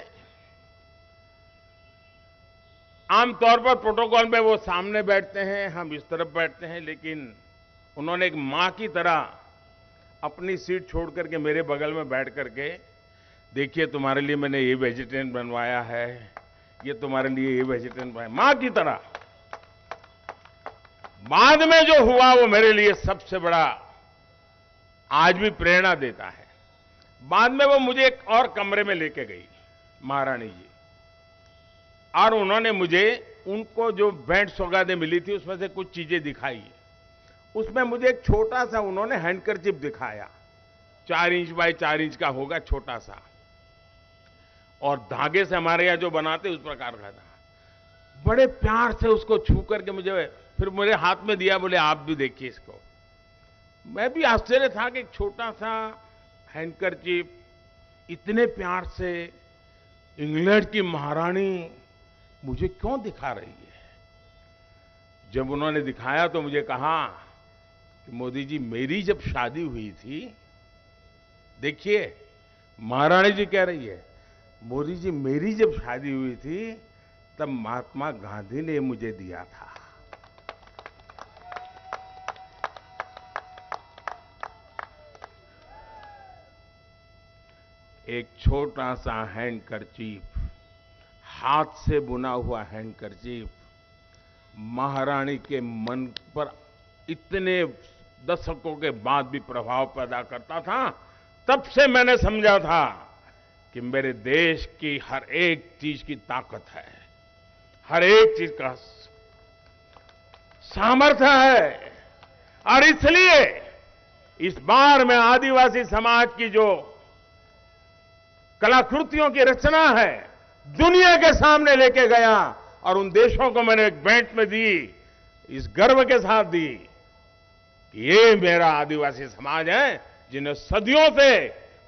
आमतौर पर प्रोटोकॉल में वो सामने बैठते हैं, हम इस तरफ बैठते हैं, लेकिन उन्होंने एक मां की तरह अपनी सीट छोड़ करके मेरे बगल में बैठ करके, देखिए तुम्हारे लिए मैंने ये वेजिटेरियन बनवाया है, ये तुम्हारे लिए ये वेजिटेरियन बनवाया, मां की तरह। बाद में जो हुआ वो मेरे लिए सबसे बड़ा आज भी प्रेरणा देता है। बाद में वो मुझे एक और कमरे में लेके गई महारानी जी, और उन्होंने मुझे उनको जो भेंट सौगातें मिली थी उसमें से कुछ चीजें दिखाई। उसमें मुझे एक छोटा सा उन्होंने हैंडकरचिप दिखाया, 4 इंच बाय 4 इंच का होगा, छोटा सा, और धागे से हमारे यहाँ जो बनाते उस प्रकार का था। बड़े प्यार से उसको छू करके मुझे फिर मेरे हाथ में दिया, बोले आप भी देखिए इसको। मैं भी आश्चर्य था कि एक छोटा सा हैंडकरचिप इतने प्यार से इंग्लैंड की महारानी मुझे क्यों दिखा रही है। जब उन्होंने दिखाया तो मुझे कहा कि मोदी जी, मेरी जब शादी हुई थी, देखिए महारानी जी कह रही है, मोदी जी मेरी जब शादी हुई थी तब महात्मा गांधी ने मुझे दिया था। एक छोटा सा हैंडकरचीफ, हाथ से बुना हुआ हैंडकरचीफ, महारानी के मन पर इतने दशकों के बाद भी प्रभाव पैदा करता था। तब से मैंने समझा था कि मेरे देश की हर एक चीज की ताकत है, हर एक चीज का सामर्थ्य है। और इसलिए इस बार मैं आदिवासी समाज की जो कलाकृतियों की रचना है दुनिया के सामने लेके गया, और उन देशों को मैंने एक भेंट में दी, इस गर्व के साथ दी कि ये मेरा आदिवासी समाज है जिन्हें सदियों से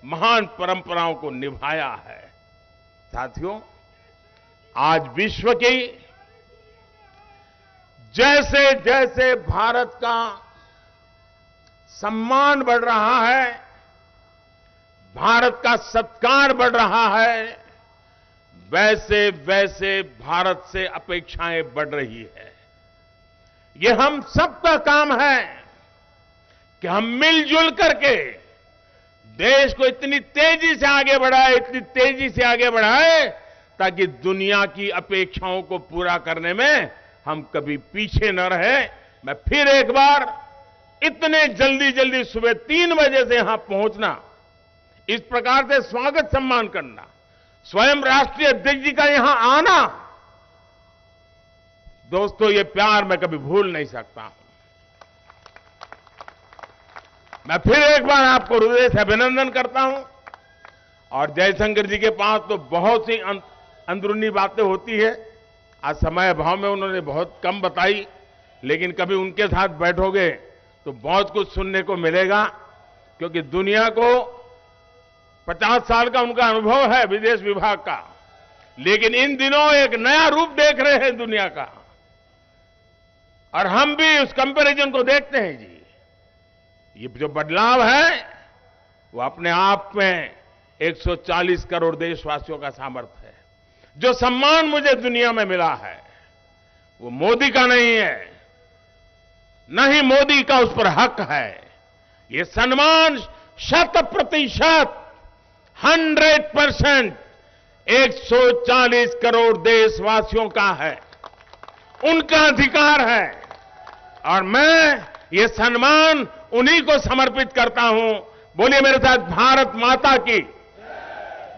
महान परंपराओं को निभाया है। साथियों, आज विश्व की जैसे जैसे भारत का सम्मान बढ़ रहा है, भारत का सत्कार बढ़ रहा है, वैसे वैसे भारत से अपेक्षाएं बढ़ रही है। ये हम सबका काम है कि हम मिलजुल करके देश को इतनी तेजी से आगे बढ़ाए, इतनी तेजी से आगे बढ़ाए, ताकि दुनिया की अपेक्षाओं को पूरा करने में हम कभी पीछे न रहे। मैं फिर एक बार इतने जल्दी जल्दी सुबह 3 बजे से यहां पहुंचना, इस प्रकार से स्वागत सम्मान करना, स्वयं राष्ट्रीय अध्यक्ष जी का यहां आना, दोस्तों ये प्यार मैं कभी भूल नहीं सकता हूं। मैं फिर एक बार आपको हृदय से अभिनंदन करता हूं। और जयशंकर जी के पास तो बहुत सी अंदरूनी बातें होती है, आज समय अभाव में उन्होंने बहुत कम बताई, लेकिन कभी उनके साथ बैठोगे तो बहुत कुछ सुनने को मिलेगा, क्योंकि दुनिया को 50 साल का उनका अनुभव है विदेश विभाग का, लेकिन इन दिनों एक नया रूप देख रहे हैं दुनिया का, और हम भी उस कंपैरिजन को देखते हैं जी। ये जो बदलाव है वो अपने आप में 140 करोड़ देशवासियों का सामर्थ्य है। जो सम्मान मुझे दुनिया में मिला है वो मोदी का नहीं है, न ही मोदी का उस पर हक है। ये सम्मान 100%, 100% 140 करोड़ देशवासियों का है, उनका अधिकार है, और मैं ये सम्मान उन्हीं को समर्पित करता हूं। बोलिए मेरे साथ, भारत माता की,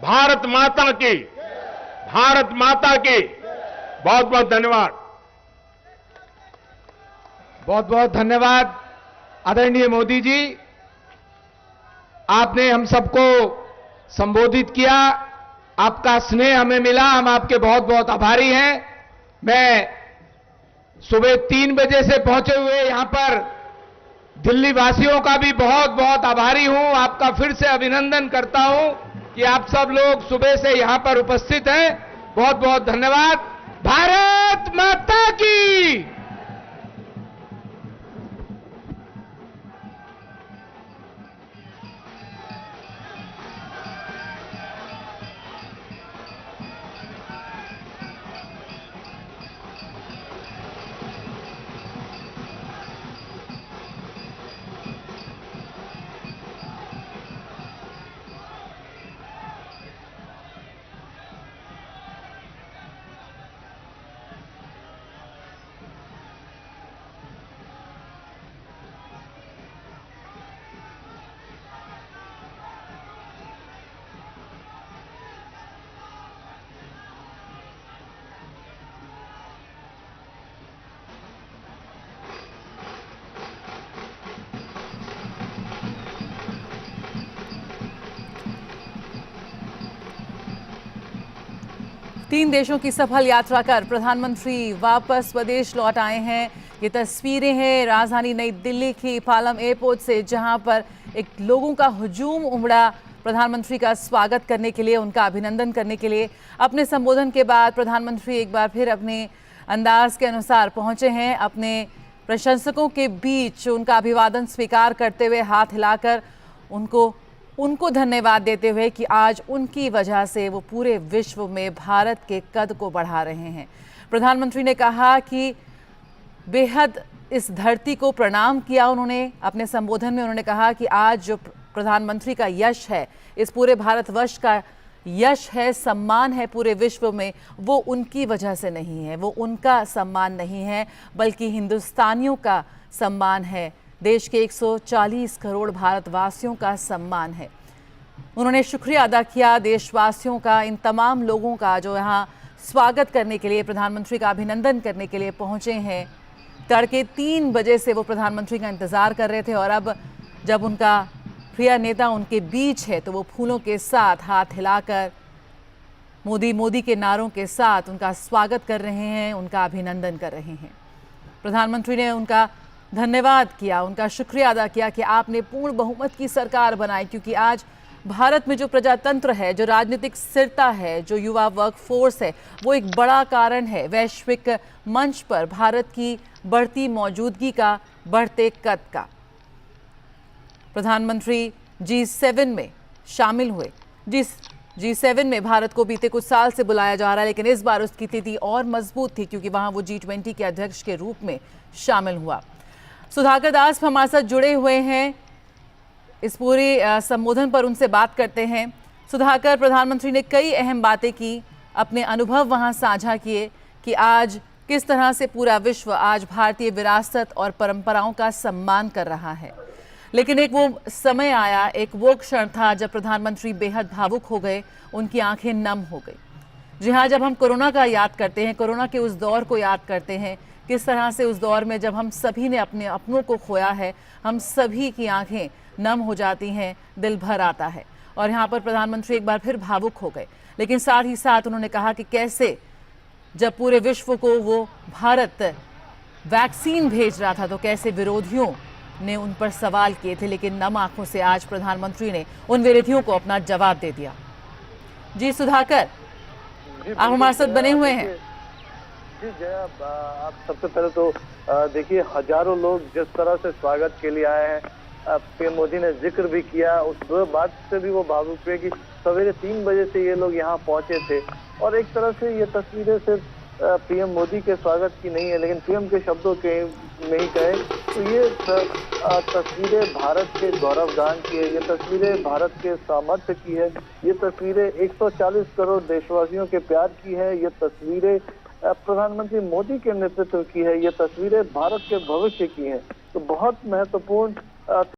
भारत माता की, भारत माता की। बहुत बहुत धन्यवाद। बहुत बहुत धन्यवाद आदरणीय मोदी जी, आपने हम सबको संबोधित किया, आपका स्नेह हमें मिला, हम आपके बहुत बहुत आभारी हैं। मैं सुबह 3 बजे से पहुंचे हुए यहां पर दिल्ली वासियों का भी बहुत बहुत आभारी हूं। आपका फिर से अभिनंदन करता हूं कि आप सब लोग सुबह से यहां पर उपस्थित हैं। बहुत बहुत धन्यवाद। भारत माता की। 3 देशों की सफल यात्रा कर प्रधानमंत्री वापस स्वदेश लौट आए हैं। ये तस्वीरें हैं राजधानी नई दिल्ली की पालम एयरपोर्ट से, जहां पर एक लोगों का हुजूम उमड़ा प्रधानमंत्री का स्वागत करने के लिए, उनका अभिनंदन करने के लिए। अपने संबोधन के बाद प्रधानमंत्री एक बार फिर अपने अंदाज के अनुसार पहुंचे हैं अपने प्रशंसकों के बीच, उनका अभिवादन स्वीकार करते हुए हाथ हिलाकर उनको धन्यवाद देते हुए कि आज उनकी वजह से वो पूरे विश्व में भारत के कद को बढ़ा रहे हैं। प्रधानमंत्री ने कहा कि बेहद इस धरती को प्रणाम किया उन्होंने। अपने संबोधन में उन्होंने कहा कि आज जो प्रधानमंत्री का यश है, इस पूरे भारतवर्ष का यश है, सम्मान है पूरे विश्व में, वो उनकी वजह से नहीं है, वो उनका सम्मान नहीं है, बल्कि हिंदुस्तानियों का सम्मान है, देश के 140 करोड़ भारतवासियों का सम्मान है। उन्होंने शुक्रिया अदा किया देशवासियों का, इन तमाम लोगों का जो यहाँ स्वागत करने के लिए, प्रधानमंत्री का अभिनंदन करने के लिए पहुँचे हैं। तड़के 3 बजे से वो प्रधानमंत्री का इंतज़ार कर रहे थे और अब जब उनका प्रिय नेता उनके बीच है तो वो फूलों के साथ हाथ हिलाकर मोदी मोदी के नारों के साथ उनका स्वागत कर रहे हैं, उनका अभिनंदन कर रहे हैं। प्रधानमंत्री ने उनका धन्यवाद किया, उनका शुक्रिया अदा किया कि आपने पूर्ण बहुमत की सरकार बनाई, क्योंकि आज भारत में जो प्रजातंत्र है, जो राजनीतिक स्थिरता है, जो युवा वर्कफोर्स है, वो एक बड़ा कारण है वैश्विक मंच पर भारत की बढ़ती मौजूदगी का, बढ़ते कद का। प्रधानमंत्री G7 में शामिल हुए। G7 में भारत को बीते कुछ साल से बुलाया जा रहा है, लेकिन इस बार उसकी स्थिति और मजबूत थी क्योंकि वहां वो G20 के अध्यक्ष के रूप में शामिल हुआ। सुधाकर दास हमारे साथ जुड़े हुए हैं, इस पूरे संबोधन पर उनसे बात करते हैं। सुधाकर, प्रधानमंत्री ने कई अहम बातें की, अपने अनुभव वहां साझा किए कि आज किस तरह से पूरा विश्व आज भारतीय विरासत और परंपराओं का सम्मान कर रहा है। लेकिन एक वो समय आया, एक वो क्षण था जब प्रधानमंत्री बेहद भावुक हो गए, उनकी आंखें नम हो गई। जी हाँ, जब हम कोरोना का याद करते हैं, कोरोना के उस दौर को याद करते हैं, किस तरह से उस दौर में जब हम सभी ने अपने अपनों को खोया है, हम सभी की आंखें नम हो जाती हैं, दिल भर आता है। और यहाँ पर प्रधानमंत्री एक बार फिर भावुक हो गए, लेकिन साथ ही साथ उन्होंने कहा कि कैसे जब पूरे विश्व को वो भारत वैक्सीन भेज रहा था तो कैसे विरोधियों ने उन पर सवाल किए थे, लेकिन नम आंखों से आज प्रधानमंत्री ने उन विरोधियों को अपना जवाब दे दिया। जी सुधाकर, आप हमारे साथ बने हुए हैं। जी जया, आप सबसे पहले तो देखिए हजारों लोग जिस तरह से स्वागत के लिए आए हैं, पीएम मोदी ने जिक्र भी किया, उस बात से भी वो भावुक हुए कि सवेरे 3 बजे से ये लोग यहाँ पहुंचे थे। और एक तरह से ये तस्वीरें सिर्फ पीएम मोदी के स्वागत की नहीं है, लेकिन पीएम के शब्दों के में ही कहें तो ये तस्वीरें भारत के गौरवगान की है, ये तस्वीरें भारत के सामर्थ्य की है, ये तस्वीरें 140 करोड़ देशवासियों के प्यार की है, ये तस्वीरें प्रधानमंत्री मोदी के नेतृत्व की है, ये तस्वीरें भारत के भविष्य की हैं। तो बहुत महत्वपूर्ण